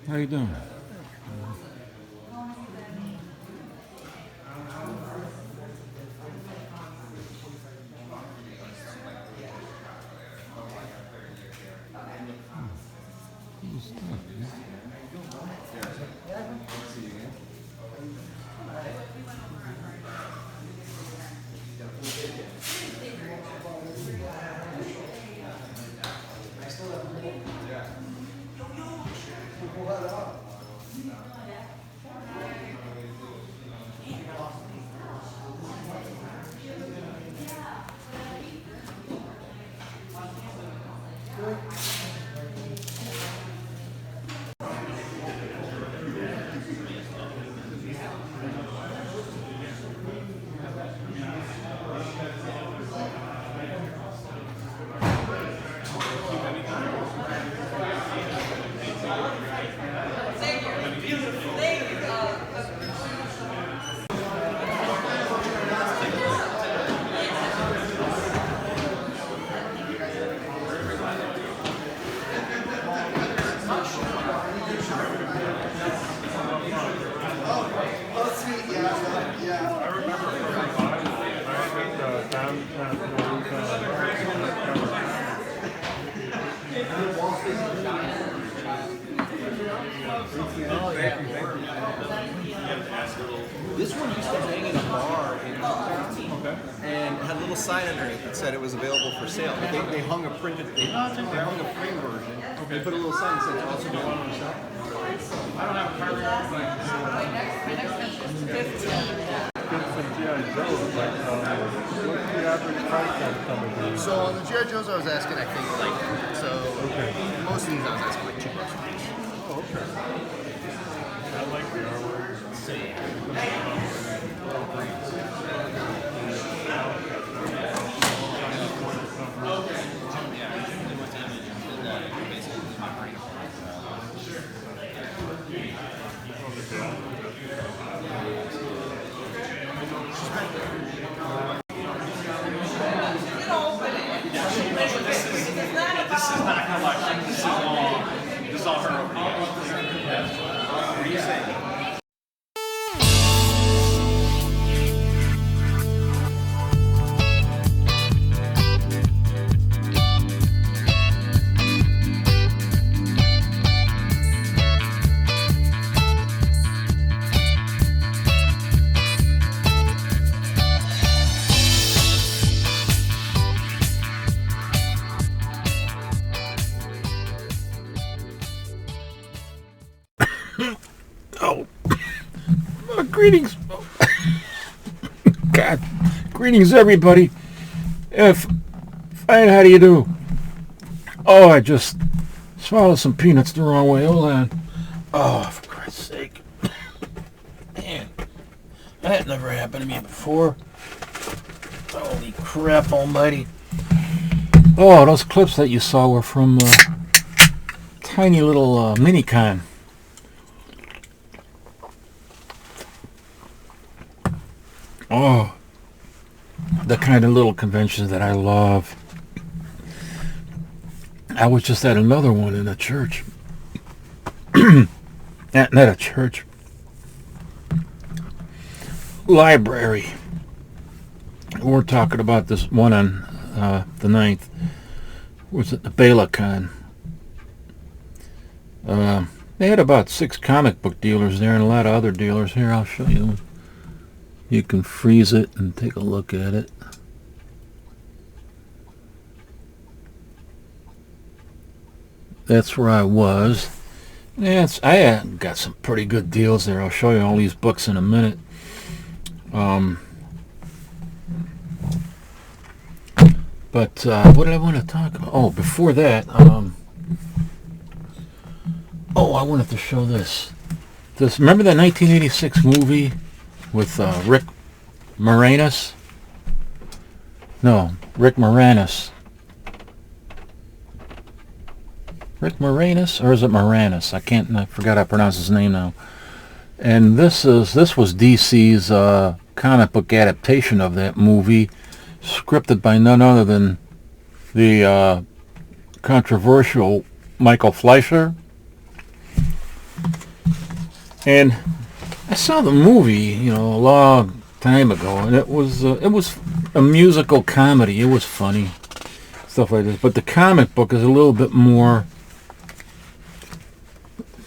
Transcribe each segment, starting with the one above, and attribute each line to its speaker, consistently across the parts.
Speaker 1: How you doing? Cool stuff, man.
Speaker 2: This one used to hang in a bar in and had a little sign underneath that said it was available for sale. But they hung a printed, they hung a frame version. They put a little sign that said it's also available for sale. I don't have a card.
Speaker 3: My next is 15.
Speaker 2: So on the G.I. Joes I was asking, I think, like, so most of these I was asking like $2.
Speaker 1: Oh, okay. I like the artwork.
Speaker 2: Same.
Speaker 4: This is not collection. This is all her opinion. What are you saying?
Speaker 1: Greetings. God. Greetings, everybody. Fine, how do you do? Oh, I just swallowed some peanuts the wrong way. Hold on. Oh, for Christ's sake. Man, that never happened to me before. Holy crap almighty. Oh, those clips that you saw were from tiny little mini-con. Oh, the kind of little conventions that I love. I was just at another one in a church. not a church. Library. We're talking about this one on the 9th. Was it the BelaTinyCon? They had about 6 comic book dealers there and a lot of other dealers. Here, I'll show you. You can freeze it and take a look at it. That's where I was. I got some pretty good deals there. I'll show you all these books in a minute. But what did I want to talk about? Oh, before that, I wanted to show this. Remember that 1986 movie with Rick Moranis? No, Rick Moranis. Rick Moranis, or is it Moranis? I forgot how to pronounce his name now. And this was DC's comic book adaptation of that movie, scripted by none other than the controversial Michael Fleischer. And I saw the movie, a long time ago, and it was a musical comedy. It was funny, stuff like this. But the comic book is a little bit more.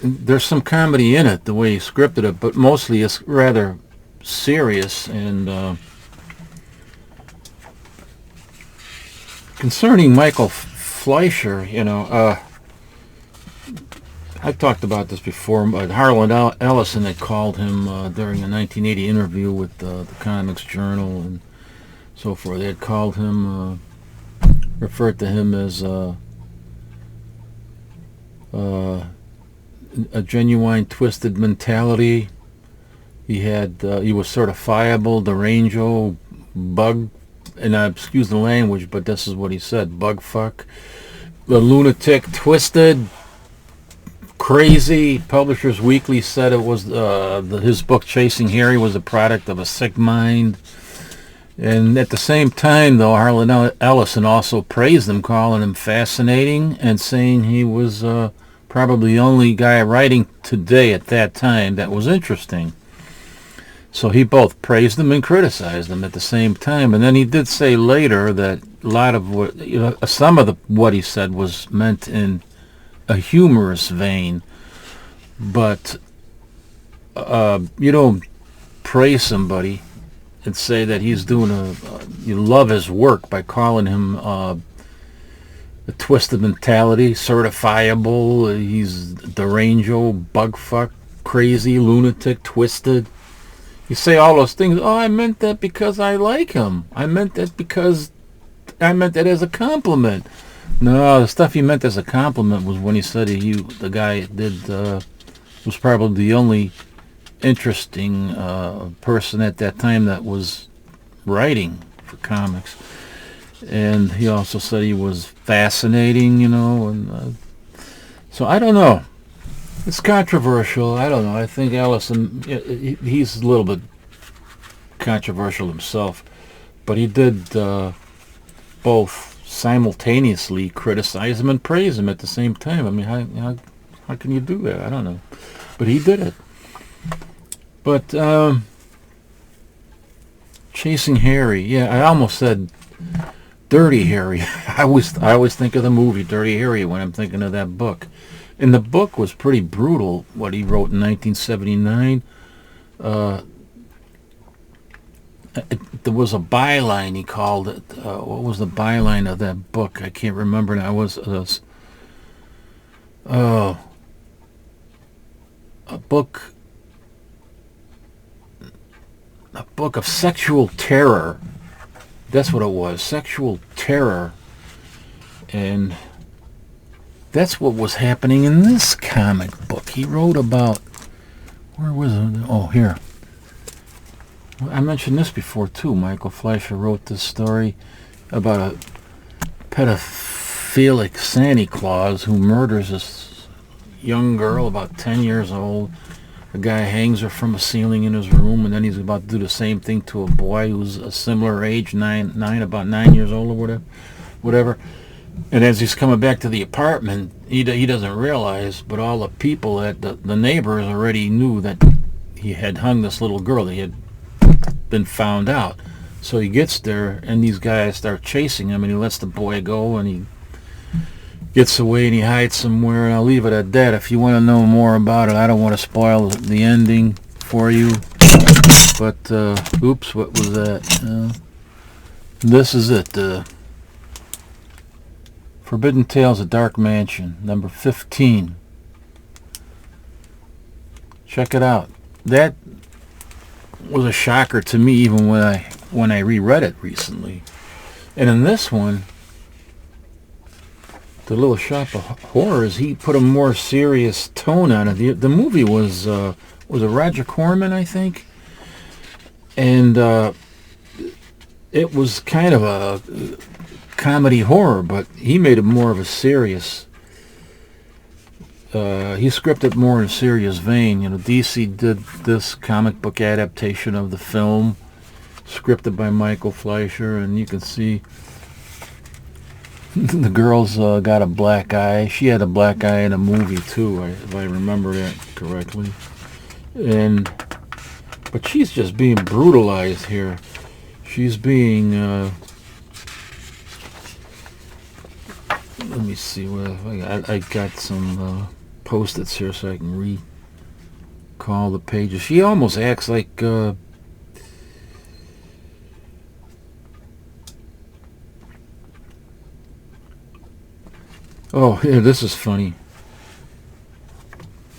Speaker 1: There's some comedy in it, the way he scripted it, but mostly it's rather serious. And concerning Michael Fleischer, I talked about this before, but Harlan Ellison had called him during a 1980 interview with the Comics Journal and so forth. They had called him, referred to him as a genuine twisted mentality. He was certifiable, deranged, bug, and excuse the language, but this is what he said: bug fuck, the lunatic, twisted, crazy. Publishers Weekly said it was his book Chasing Harry was a product of a sick mind. And at the same time, though, Harlan Ellison also praised him, calling him fascinating and saying he was probably the only guy writing today at that time that was interesting. So he both praised him and criticized him at the same time. And then he did say later that a lot of what he said was meant in a humorous vein, but you don't praise somebody and say that he's doing you love his work by calling him a twisted mentality, certifiable, he's deranged, bugfuck, crazy, lunatic, twisted. You say all those things. Oh, I meant that because I like him. I meant that as a compliment. No, the stuff he meant as a compliment was when he said the guy was probably the only interesting person at that time that was writing for comics. And he also said he was fascinating, and so I don't know. It's controversial. I don't know. I think Ellison, he's a little bit controversial himself, but he did both simultaneously criticize him and praise him at the same time. I mean, how can you do that? I don't know, but he did it. But Chasing Harry, yeah, I almost said Dirty Harry. I always think of the movie Dirty Harry when I'm thinking of that book. And the book was pretty brutal, what he wrote in 1979. There was a byline, he called it. What was the byline of that book? I can't remember now. It was a book of sexual terror. That's what it was, sexual terror. And that's what was happening in this comic book. He wrote about, where was it? Oh, here. I mentioned this before too. Michael Fleischer wrote this story about a pedophilic Santa Claus who murders this young girl about 10 years old. The guy hangs her from a ceiling in his room, and then he's about to do the same thing to a boy who's a similar age, about 9 years old or whatever. And as he's coming back to the apartment, he doesn't realize, but all the people at the neighbors already knew that he had hung this little girl. They had been found out. So he gets there, and these guys start chasing him, and he lets the boy go, and he gets away, and he hides somewhere, and I'll leave it at that. If you want to know more about it, I don't want to spoil the ending for you. But, oops, what was that? This is it. Forbidden Tales of Dark Mansion, number 15. Check it out. That was a shocker to me even when I reread it recently. And in this one, the Little Shop of Horrors, he put a more serious tone on it. The movie was a Roger Corman, I think, and it was kind of a comedy horror, but he made it more of a serious. He scripted more in a serious vein. DC did this comic book adaptation of the film, scripted by Michael Fleischer, and you can see the girl's got a black eye. She had a black eye in a movie too, if I remember that correctly. But she's just being brutalized here. She's being, let me see what I got some post-its here so I can recall the pages. She almost acts like oh, here, this is funny.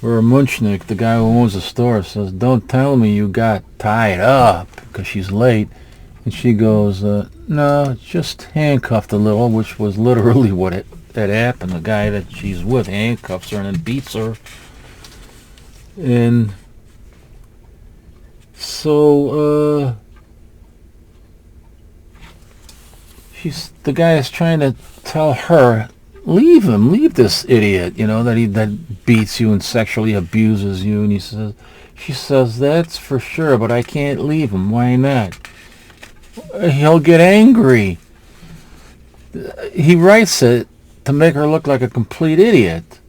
Speaker 1: Where Munchnik, the guy who owns the store, says, "Don't tell me you got tied up," because she's late. And she goes, "No, just handcuffed a little," which was literally what that happened. The guy that she's with handcuffs her and then beats her. And so, the guy is trying to tell her, leave him, leave this idiot, that beats you and sexually abuses you. And she says, "That's for sure, but I can't leave him." "Why not?" "He'll get angry." He writes it to make her look like a complete idiot.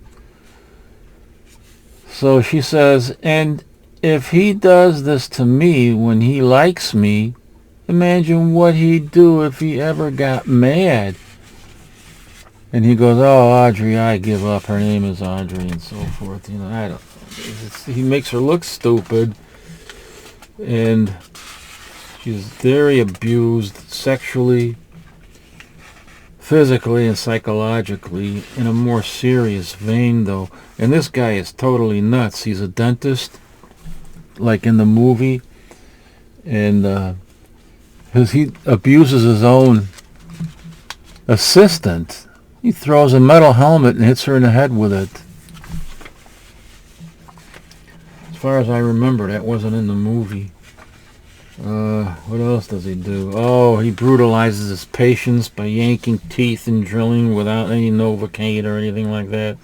Speaker 1: So she says, "And if he does this to me when he likes me, imagine what he'd do if he ever got mad." And he goes, "Oh, Audrey, I give up. Her name is Audrey," and so forth. I don't. He makes her look stupid, and she's very abused sexually, physically, and psychologically in a more serious vein, though. And this guy is totally nuts. He's a dentist, like in the movie, and he abuses his own assistant. He throws a metal helmet and hits her in the head with it. As far as I remember, that wasn't in the movie. What else does he do? Oh, he brutalizes his patients by yanking teeth and drilling without any Novocaine or anything like that.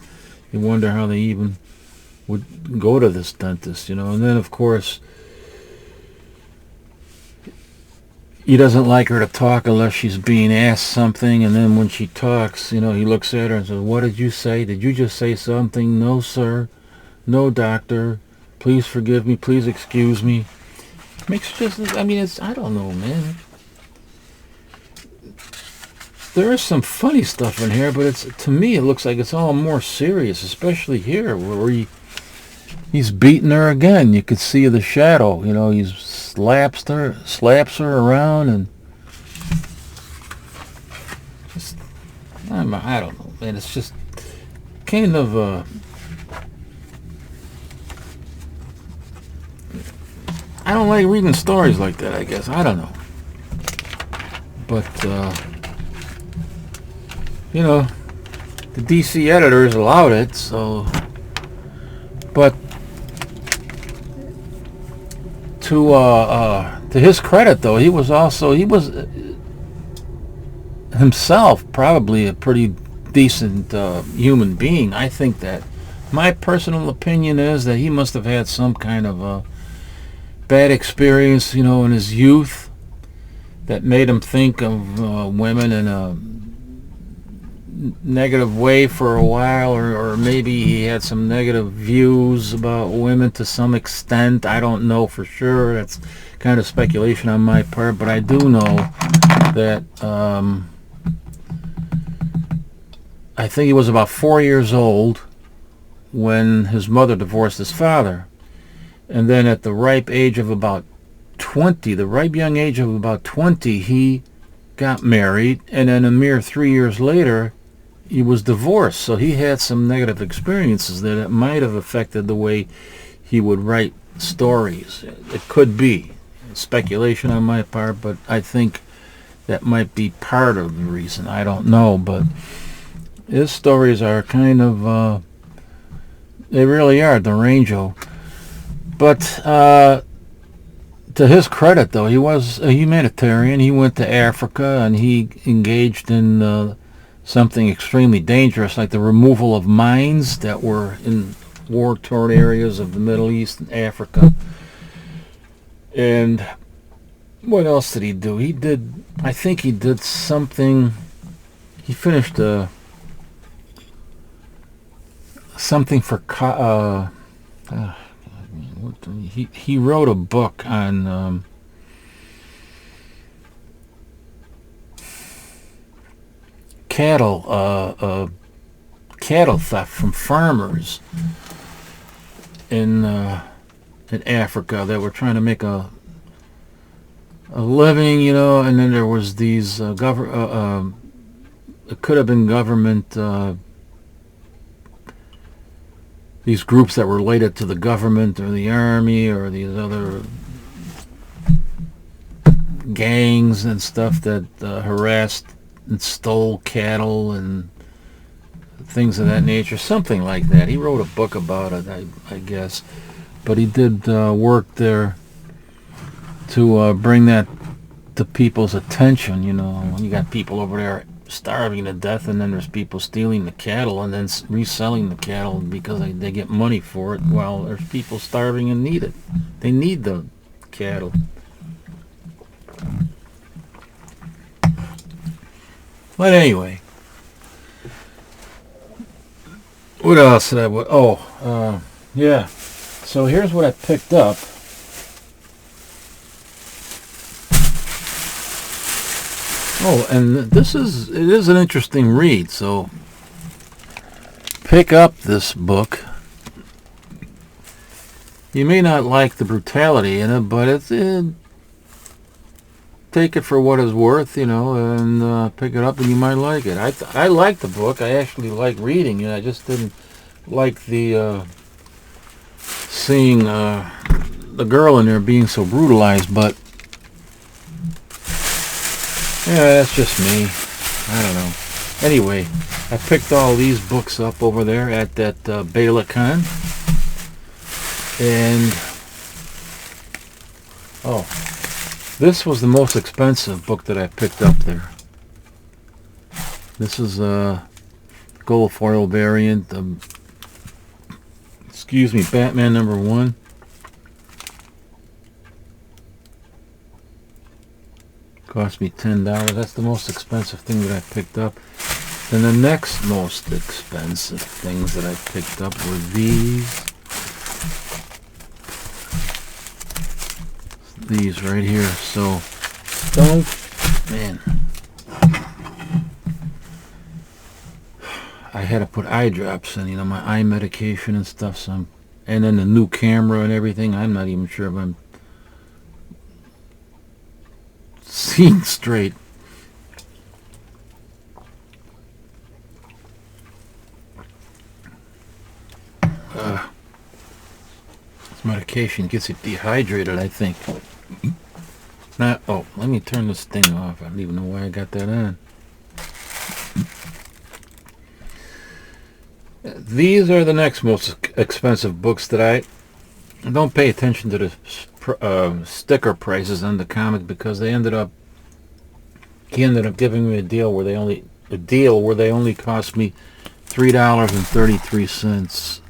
Speaker 1: You wonder how they even would go to this dentist, And then, of course, he doesn't like her to talk unless she's being asked something, and then when she talks, he looks at her and says, "What did you say? Did you just say something?" "No, sir. No, doctor. Please forgive me. Please excuse me." Makes just, I don't know, man. There is some funny stuff in here, but to me, it looks like it's all more serious, especially here, where he's beating her again. You could see the shadow, he slaps her around, and just, I don't know, man. It's just kind of I don't like reading stories like that, I guess. I don't know. But, the DC editors allowed it, so. But to his credit, though, he was himself probably a pretty decent human being. I think that my personal opinion is that he must have had some kind of bad experience, in his youth that made him think of women in a negative way for a while, or maybe he had some negative views about women to some extent. I don't know for sure. That's kind of speculation on my part, but I do know that I think he was about 4 years old when his mother divorced his father. And then at the ripe age of about 20, the ripe young age of about 20, he got married, and then a mere 3 years later, he was divorced. So he had some negative experiences that might have affected the way he would write stories. It could be speculation on my part, but I think that might be part of the reason. I don't know, but his stories are kind of, they really are deranged. But to his credit, though, he was a humanitarian. He went to Africa and he engaged in something extremely dangerous, like the removal of mines that were in war-torn areas of the Middle East and Africa. And what else did he do? I think he did something. He finished something for he wrote a book on cattle theft from farmers in Africa that were trying to make a living, you know. And then there was these it could have been government. These groups that were related to the government or the army or these other gangs and stuff that harassed and stole cattle and things of that nature, something like that. He wrote a book about it, I guess. But he did work there to bring that to people's attention, you know. When you got people over there starving to death, and then there's people stealing the cattle and then reselling the cattle because they get money for it, while there's people starving and need it. They need the cattle. But anyway, what else did I... yeah. So here's what I picked up. Oh, and it is an interesting read, so pick up this book. You may not like the brutality in it, but take it for what it's worth, you know, and pick it up and you might like it. I like the book. I actually like reading it. I just didn't like the seeing the girl in there being so brutalized, but yeah, that's just me. I don't know. Anyway, I picked all these books up over there at that BelaTinyCon. And this was the most expensive book that I picked up there. This is a gold foil variant. Batman #1. Cost me $10. That's the most expensive thing that I picked up. Then the next most expensive things that I picked up were these right here. So I had to put eye drops in, you know, my eye medication and stuff. And then the new camera and everything. I'm not even sure if I'm seeing straight. This medication gets you dehydrated, I think. Let me turn this thing off. I don't even know why I got that on. These are the next most expensive books that I don't pay attention to the sticker prices on the comic, because he ended up giving me a deal where they only cost me $3.33.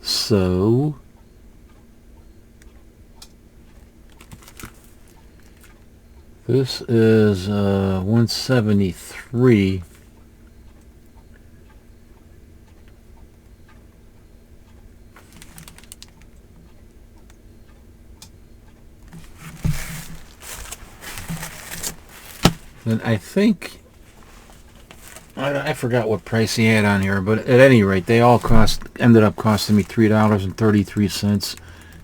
Speaker 1: So this is $173. And I think I forgot what price he had on here, but at any rate, they all ended up costing me $3.33,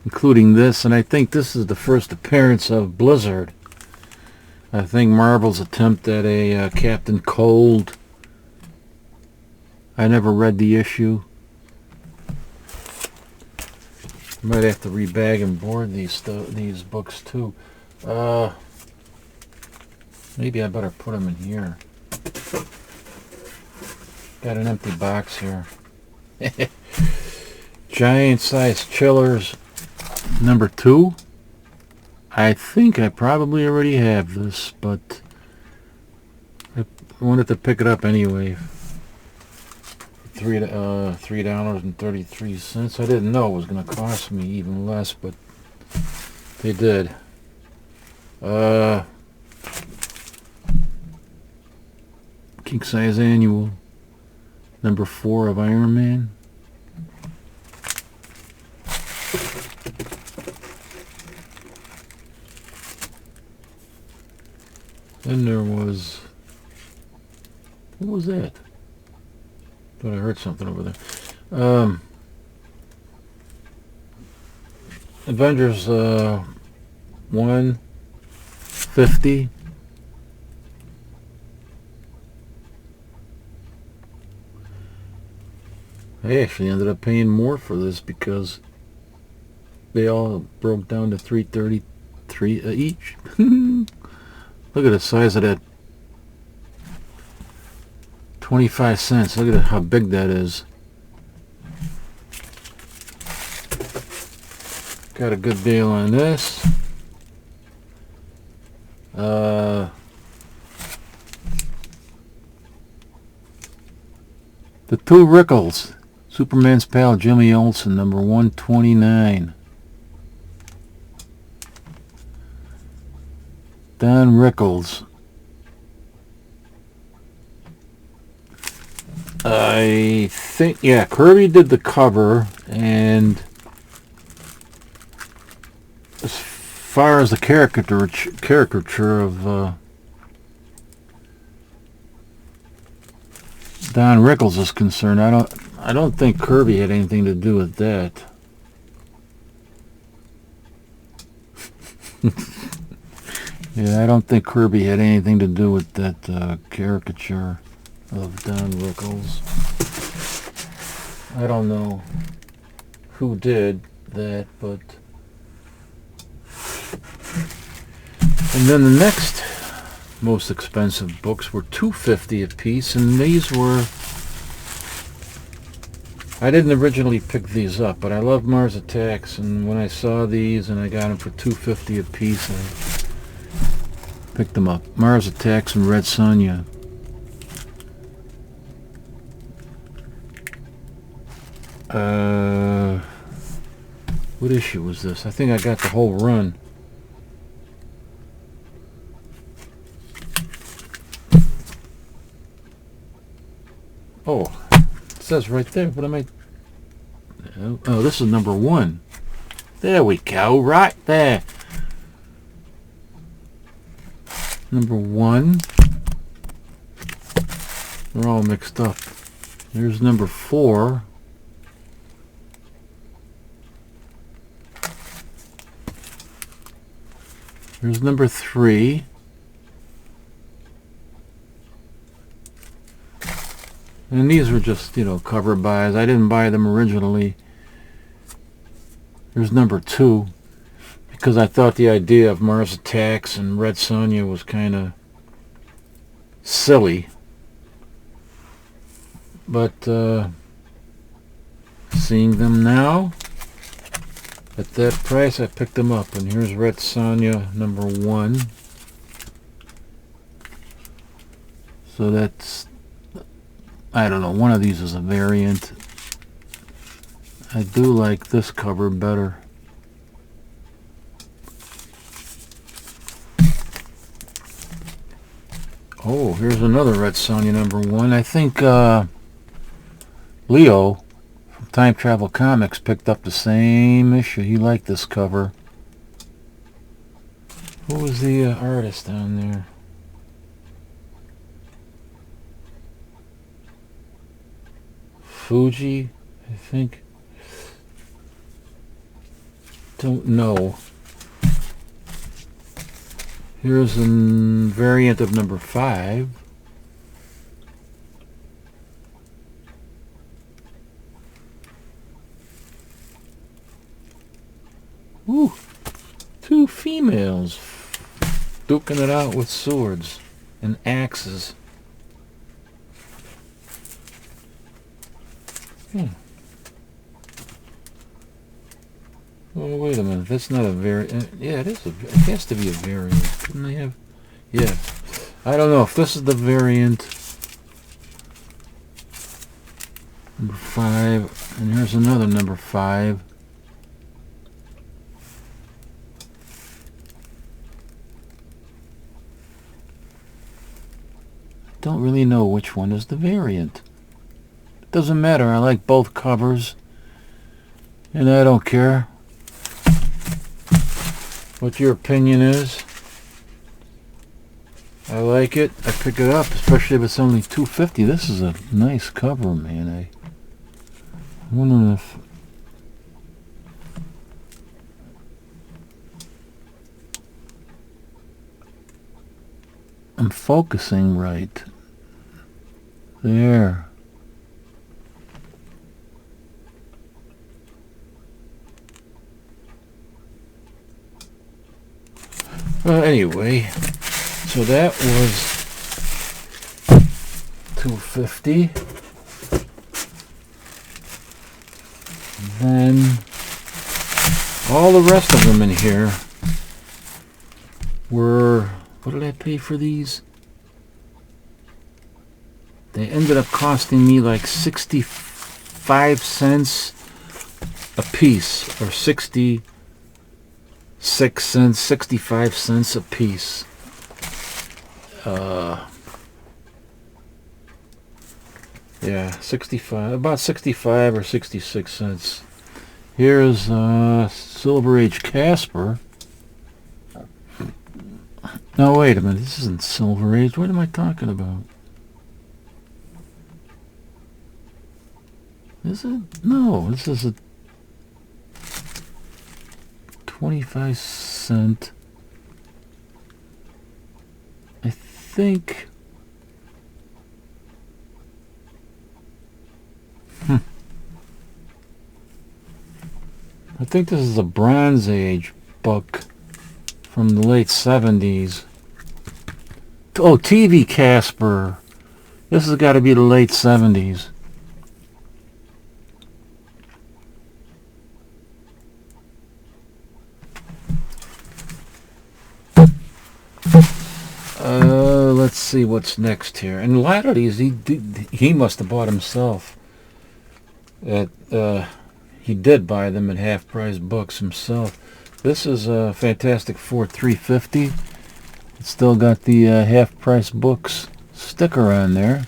Speaker 1: including this. And I think this is the first appearance of Blizzard. I think Marvel's attempt at a Captain Cold. I never read the issue. Might have to rebag and board these books too. Maybe I better put them in here. Got an empty box here. Giant size chillers #2. I think I probably already have this, but I wanted to pick it up anyway. $3.33. I didn't know it was going to cost me even less, but they did. King size annual Number 4 of Iron Man. Then there was... What was that? Thought I heard something over there. Avengers 150. I actually ended up paying more for this because they all broke down to $3.33 each. Look at the size of that. 25 cents. Look at how big that is. Got a good deal on this. The two Rickles. Superman's pal Jimmy Olsen, number 129. Don Rickles. I think, yeah, Kirby did the cover, and as far as the caricature of Don Rickles is concerned, I don't think Kirby had anything to do with that. Yeah, I don't think Kirby had anything to do with that caricature of Don Rickles. I don't know who did that, but... And then the next most expensive books were $2.50 a piece, and these were... I didn't originally pick these up, but I love Mars Attacks, and when I saw these and I got them for $2.50 a piece, I picked them up. Mars Attacks and Red Sonja. What issue was this? I think I got the whole run. Oh, it says right there, but I might... Oh, this is number 1. There we go, right there. Number 1. They're all mixed up. There's number 4. Here's number 3. And these were just, cover buys. I didn't buy them originally. Here's number 2. Because I thought the idea of Mars Attacks and Red Sonja was kind of silly. But, seeing them now... At that price, I picked them up. And here's Red Sonja, number 1. So that's, I don't know, one of these is a variant. I do like this cover better. Oh, here's another Red Sonja, number 1. I think Leo... Time Travel Comics picked up the same issue. He liked this cover. Who was the artist down there? Fuji, I think. Don't know. Here's a variant of number 5. Ooh, 2 females duking it out with swords and axes. Oh, wait a minute. That's not a variant. Yeah, it is. It has to be a variant. Couldn't they have? Yeah. I don't know if this is the variant. Number 5. And here's another number 5. Don't really know which one is the variant. Doesn't matter. I like both covers. And I don't care what your opinion is. I like it. I pick it up, especially if it's only $2.50. This is a nice cover, man. I wonder if I'm focusing right. There. Well, anyway, so that was $2.50. Then all the rest of them in here were, what did I pay for these? They ended up costing me like 65 cents a piece, or 66 cents, 65 cents a piece. Yeah, 65, about 65 or 66 cents. Here's SilverAge Casper. No, wait a minute, this isn't SilverAge. What am I talking about? Is it? No, this is a 25 cent. I think. I think this is a Bronze Age book from the late 70s. Oh, TV Casper. This has got to be the late 70s. Let's see what's next here. And a lot of these he must have bought himself. He did buy them at half-price books himself. This is a Fantastic Four 350. It's still got the half-price books sticker on there.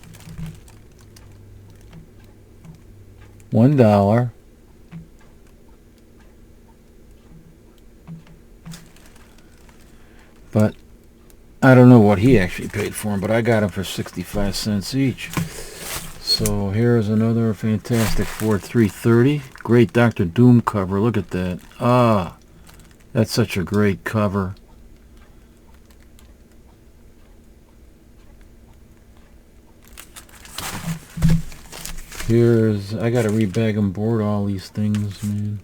Speaker 1: $1. But I don't know what he actually paid for them, but I got them for 65 cents each. So here's another Fantastic Four 330. Great Dr. Doom cover. Look at that. Ah, that's such a great cover. Here's, I gotta rebag and board all these things, man.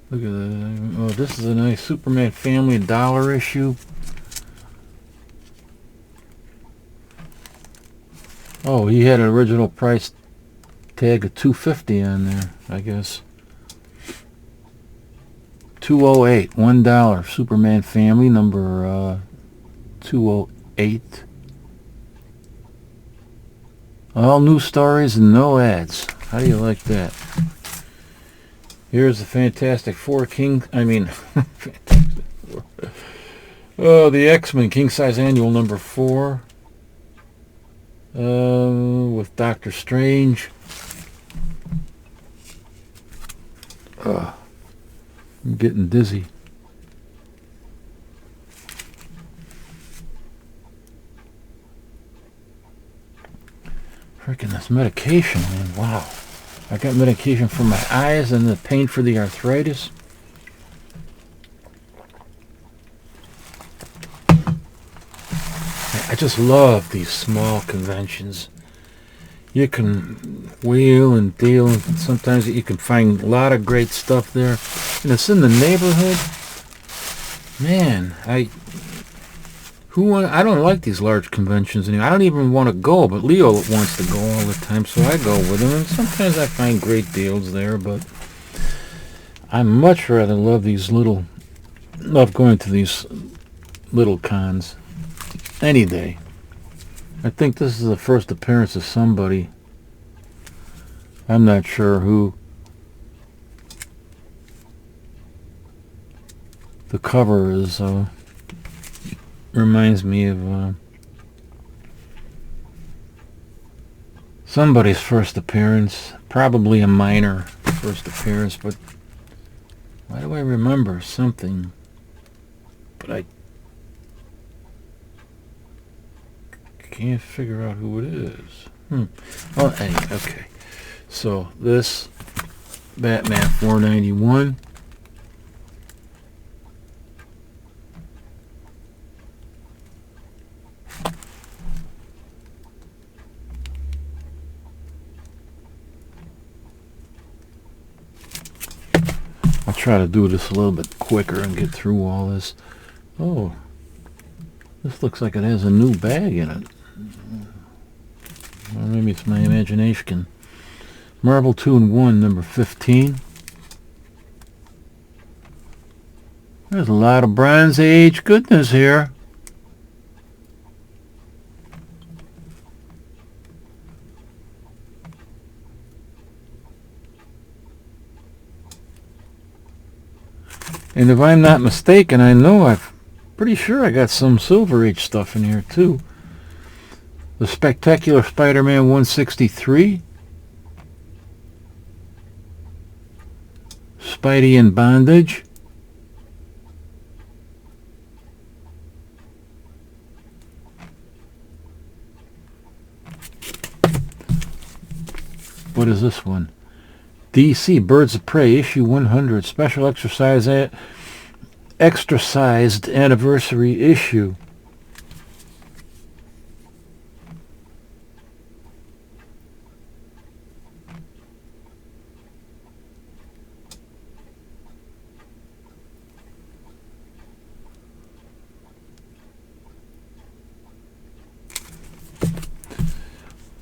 Speaker 1: Look at that. Oh, this is a nice Superman Family $1 issue. Oh, he had an original price tag of $2.50 on there, I guess. 208, $1. Superman Family number 208. All new stories and no ads. How do you like that? Here's the Fantastic Four Fantastic Four. Oh, the X-Men King Size Annual number 4. With Doctor Strange. I'm getting dizzy. Freaking this medication, man. Wow. I got medication for my eyes and the pain for the arthritis. I just love these small conventions. You can wheel and deal, and sometimes you can find a lot of great stuff there. And it's in the neighborhood. Man, I don't like these large conventions anymore. I don't even want to go, but Leo wants to go all the time, so I go with him. And sometimes I find great deals there, but I much rather love going to these little cons any day. I think this is the first appearance of somebody. I'm not sure who. The cover is reminds me of Somebody's first appearance. Probably a minor first appearance, but why do I remember something? But I can't figure out who it is. Well, anyway, okay. So this Batman 491. I'll try to do this a little bit quicker and get through all this. Oh, this looks like it has a new bag in it. Well, maybe it's my imagination. Marvel 2-in-1, number 15. There's a lot of Bronze Age goodness here. And if I'm not mistaken, I'm pretty sure I got some SilverAge stuff in here too. The Spectacular Spider-Man 163. Spidey in Bondage. What is this one? DC Birds of Prey issue 100 special extra-sized anniversary issue.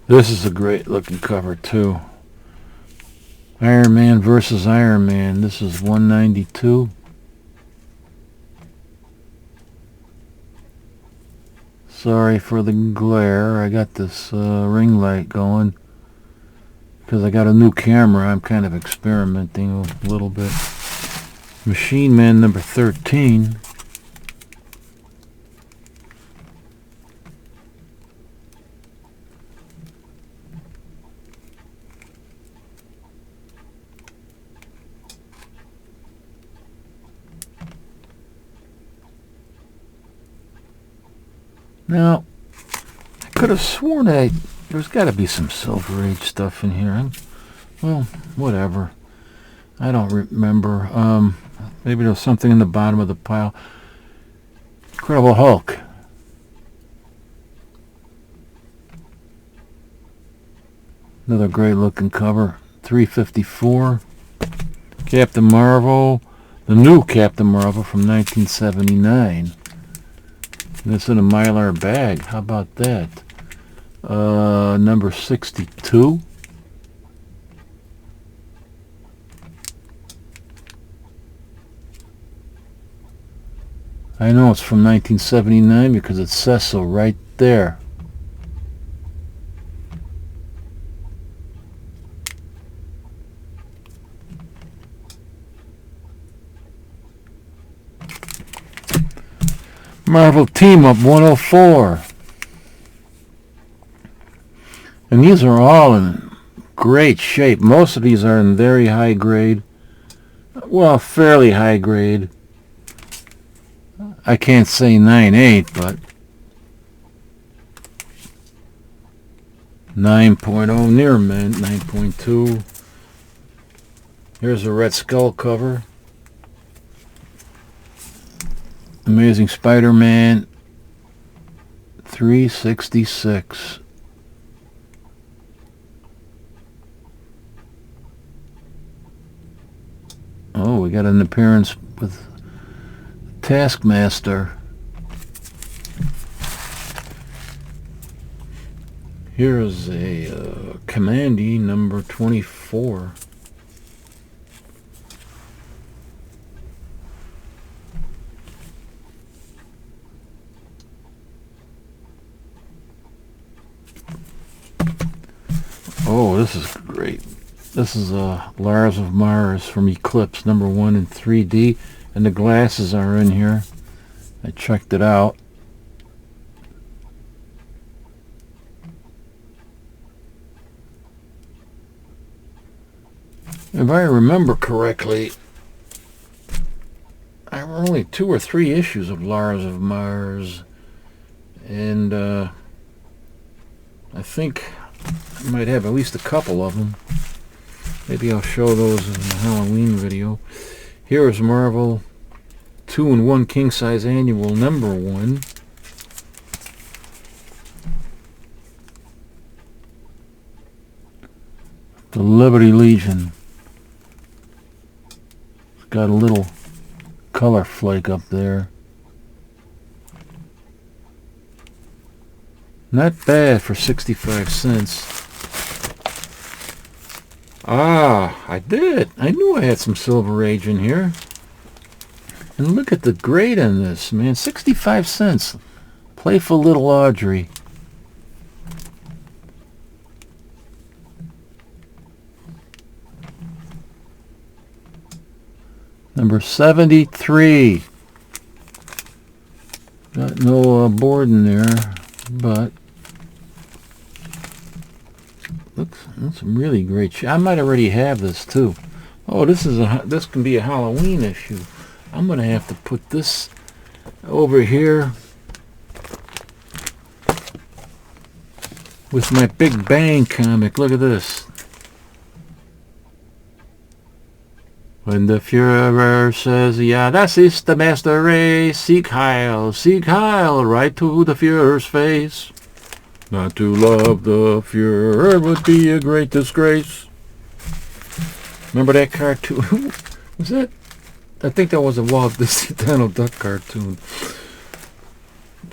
Speaker 1: This is a great looking cover too. Iron Man versus Iron Man. This is 192. Sorry for the glare. I got this ring light going because I got a new camera. I'm kind of experimenting a little bit. Machine Man number 13. Now, I could have sworn there's got to be some SilverAge stuff in here. Well, whatever. I don't remember. Maybe there was something in the bottom of the pile. Incredible Hulk. Another great looking cover. 354. Captain Marvel. The new Captain Marvel from 1979. That's in a Mylar bag. How about that? Number 62. I know it's from 1979 because it says so right there. Marvel Team Up 104. And these are all in great shape. Most of these are in very high grade. Well, fairly high grade. I can't say 9.8, but 9.0 near mint, 9.2. Here's a Red Skull cover. Amazing Spider-Man 366. Oh, we got an appearance with Taskmaster. Here is a Commandy number 24. Oh, this is great. This is Lars of Mars from Eclipse number 1 in 3D, and the glasses are in here. I checked it out. If I remember correctly, there were only 2 or 3 issues of Lars of Mars, and I think I might have at least a couple of them. Maybe I'll show those in the Halloween video. Here is Marvel 2-in-1 King Size Annual #1. The Liberty Legion. It's got a little color flake up there. Not bad for 65 cents. Ah, I did. I knew I had some SilverAge in here. And look at the grade on this, man. 65 cents. Playful little Audrey. Number 73. Got no board in there, but looks really great. I might already have this too. Oh, this can be a Halloween issue. I'm gonna have to put this over here with my Big Bang comic. Look at this. When the Führer says, "Ja, das ist the master race, Sieg Heil, right to the Führer's face. Not to love the Führer would be a great disgrace." Remember that cartoon? Was that? I think that was a Walt Disney Donald Duck cartoon.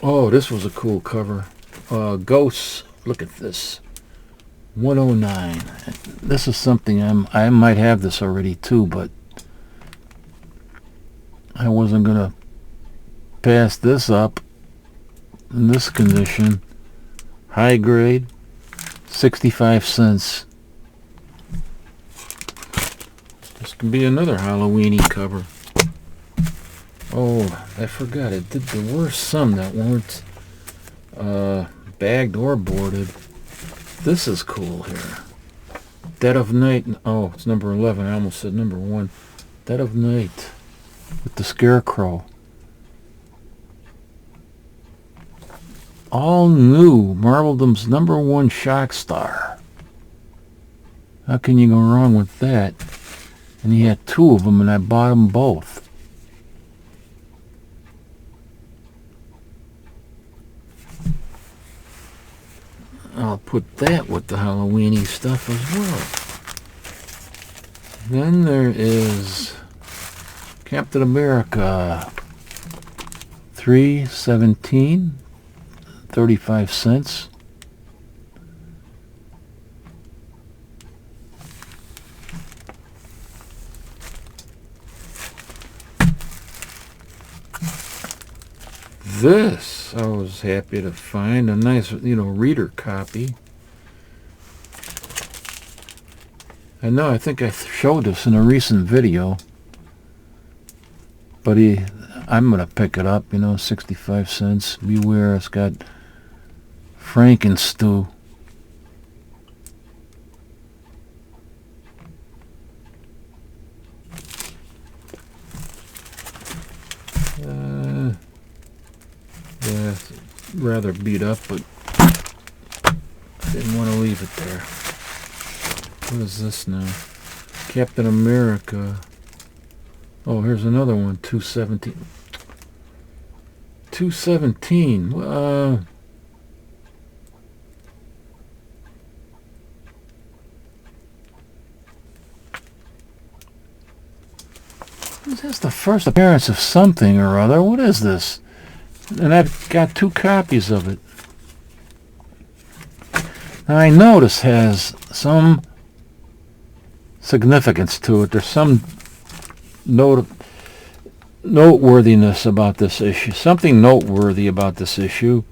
Speaker 1: Oh, this was a cool cover. Ghosts. Look at this. 109. This is something I might have this already too, but I wasn't gonna pass this up in this condition. High grade, 65 cents. This can be another Halloweeny cover. Oh, I forgot. It did. There were some that weren't bagged or boarded. This is cool here. Dead of Night. Oh, it's number 11. I almost said number 1. Dead of Night with the Scarecrow. All new Marveldom's #1 Shock Star. How can you go wrong with that? And he had 2 of them, and I bought them both. I'll put that with the Halloweeny stuff as well. Then there is Captain America 3/17, 35 cents. This I was happy to find, a nice, reader copy. I know, I think I showed this in a recent video, but I'm gonna pick it up. 65 cents. Beware, it's got Frankenstew. Yeah, it's rather beat up, but I didn't want to leave it there. What is this now? Captain America. Oh, here's another one. 217. 217. Is this the first appearance of something or other? What is this? And I've got 2 copies of it. Now I know this has some significance to it. There's some noteworthiness about this issue. Something noteworthy about this issue.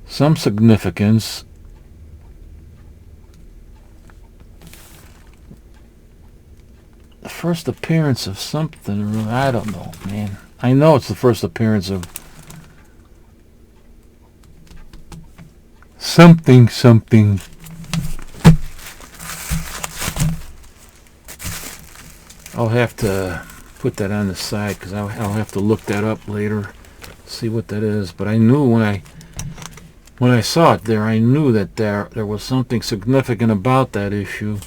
Speaker 1: Some significance. The first appearance of something. I don't know, man. I know it's the first appearance of something. I'll have to put that on the side because I'll have to look that up later, see what that is. But I knew when I saw it there, I knew that there was something significant about that issue.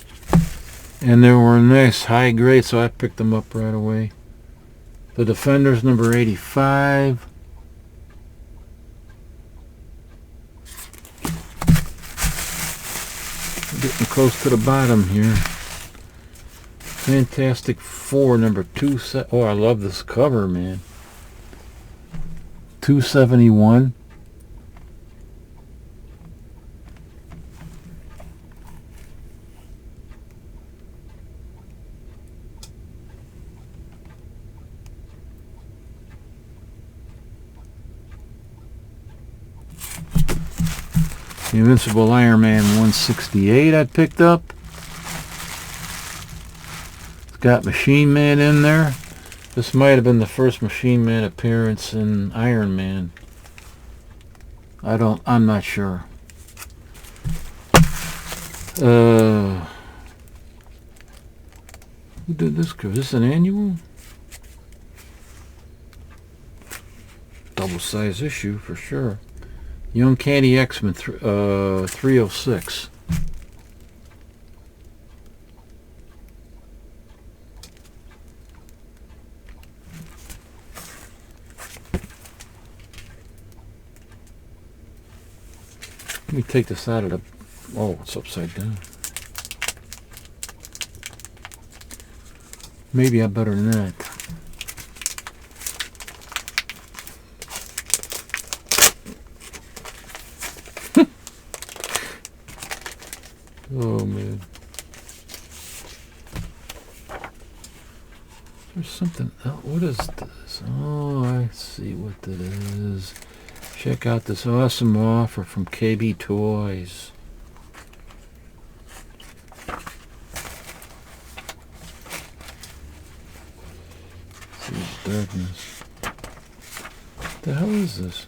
Speaker 1: And they were nice high grade, so I picked them up right away. The Defenders number 85. Getting close to the bottom here. Fantastic Four number 2. Oh, I love this cover, man. 271. The Invincible Iron Man 168 I picked up. It's got Machine Man in there. This might have been the first Machine Man appearance in Iron Man. I'm not sure. Who did this cover? Is this an annual? Double size issue for sure. Young Candy X-Men 306. Let me take this out of the... Oh, it's upside down. Maybe I better than that. Oh, man. There's something else. What is this? Oh, I see what that is. Check out this awesome offer from KB Toys. See the darkness. What the hell is this?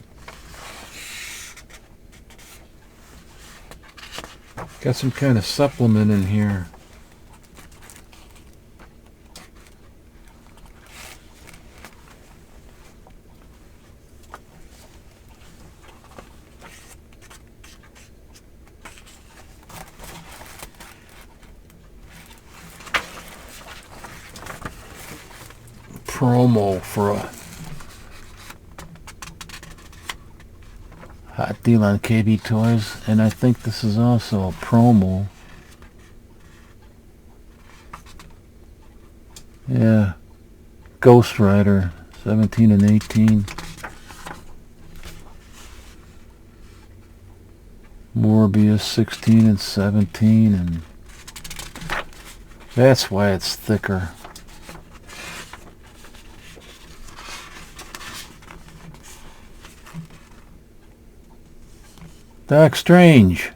Speaker 1: Got some kind of supplement in here. Promo for a hot deal on KB Toys, and I think this is also a promo. Yeah, Ghost Rider 17 and 18, Morbius 16 and 17, and that's why it's thicker. Doc Strange.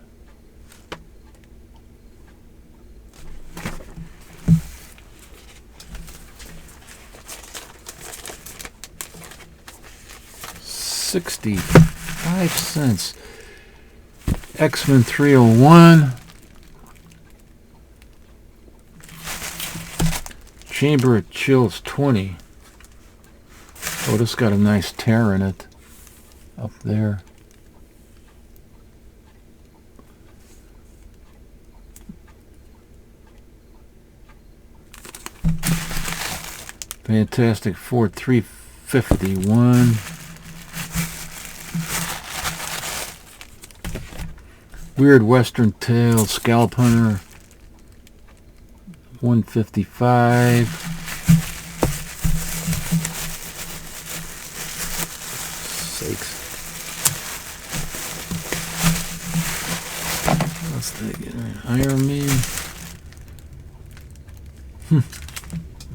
Speaker 1: $0.65. X-Men 301. Chamber of Chills 20. Oh, this got a nice tear in it up there. Fantastic Four 351. Weird Western Tale Scalp Hunter 155. Sakes. What's that again? Iron Man.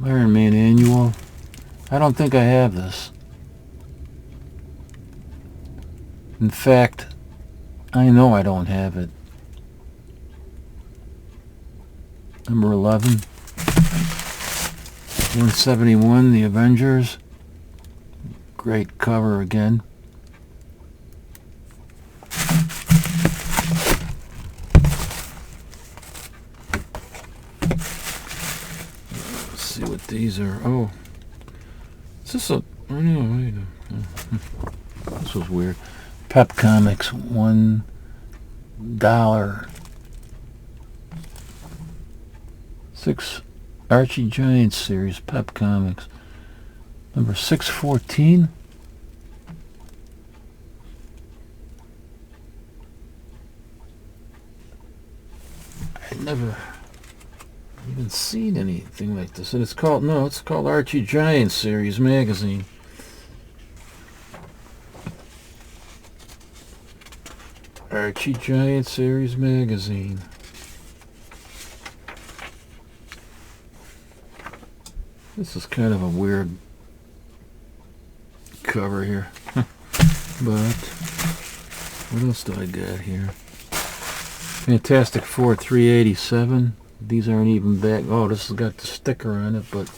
Speaker 1: Iron Man Annual. I don't think I have this. In fact, I know I don't have it. Number 11. 171, The Avengers. Great cover again. these are. Oh, is this a? Oh no, wait. This was weird. Pep Comics, $1. Six Archie Giants series, Pep Comics, number 614. I'd never even seen anything like this, and it's called Archie Giants series magazine. Archie Giant series magazine. This is kind of a weird cover here. But what else do I got here? Fantastic Four 387. These aren't even back. Oh, this has got the sticker on it, but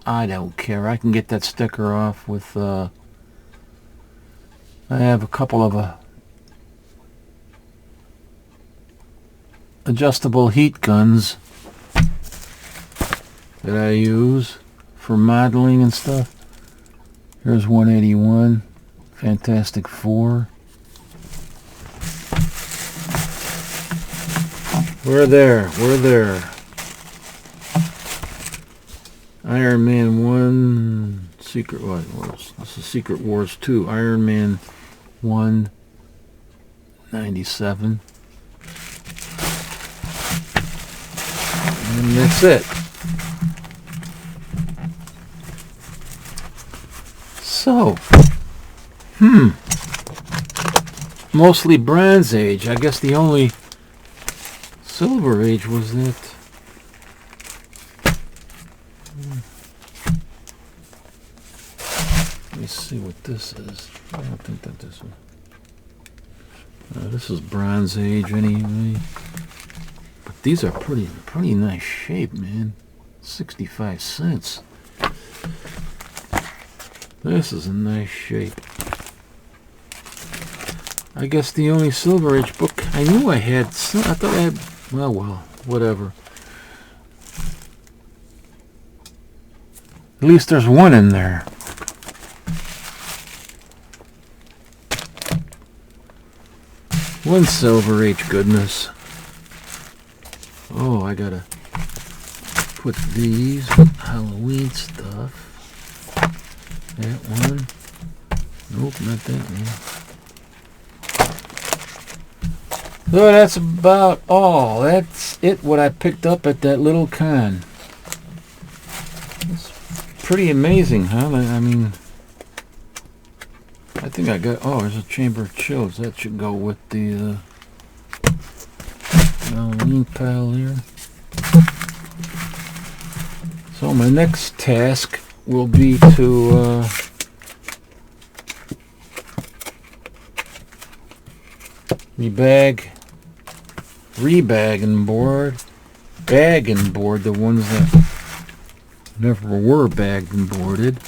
Speaker 1: I don't care. I can get that sticker off with I have a couple of adjustable heat guns that I use for modeling and stuff. Here's 181, Fantastic Four. We're there. Iron Man 1, Secret Wars. This is Secret Wars 2. Iron Man 1, 97. And that's it. So, mostly Bronze Age. I guess the only Silver Age was that. Let me see what this is. I don't think that this one. This is Bronze Age anyway. But these are pretty nice shape, man. 65 cents. This is a nice shape. I guess the only Silver Age book I knew I had. Some, I thought I had. Well, whatever. At least there's one in there. One Silver Age goodness. Oh, I gotta put these Halloween stuff. That one. Nope, not that one. So that's about all. That's it, what I picked up at that little con. It's pretty amazing, huh? I mean, I think I got... Oh, there's a Chamber of Chills. That should go with the Halloween pile here. So my next task will be to rebag and board the ones that never were bagged and boarded,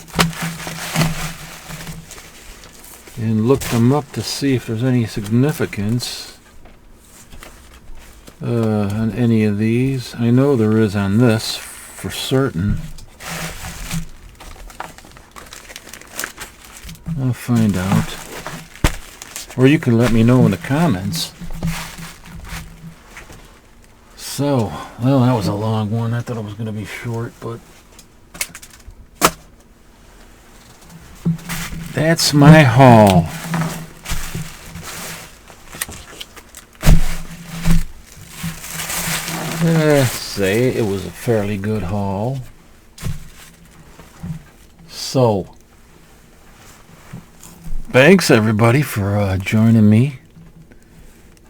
Speaker 1: and look them up to see if there's any significance on any of these. I know there is on this for certain. I'll find out. Or you can let me know in the comments. So, well, that was a long one. I thought it was going to be short, but that's my haul. Say it was a fairly good haul. So, thanks everybody for joining me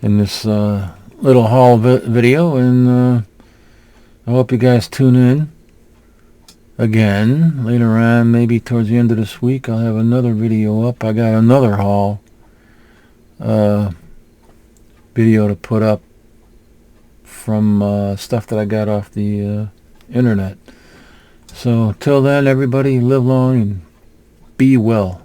Speaker 1: in this little haul video, and I hope you guys tune in again later on. Maybe towards the end of this week I'll have another video up. I got another haul video to put up from stuff that I got off the internet. So till then, everybody, live long and be well.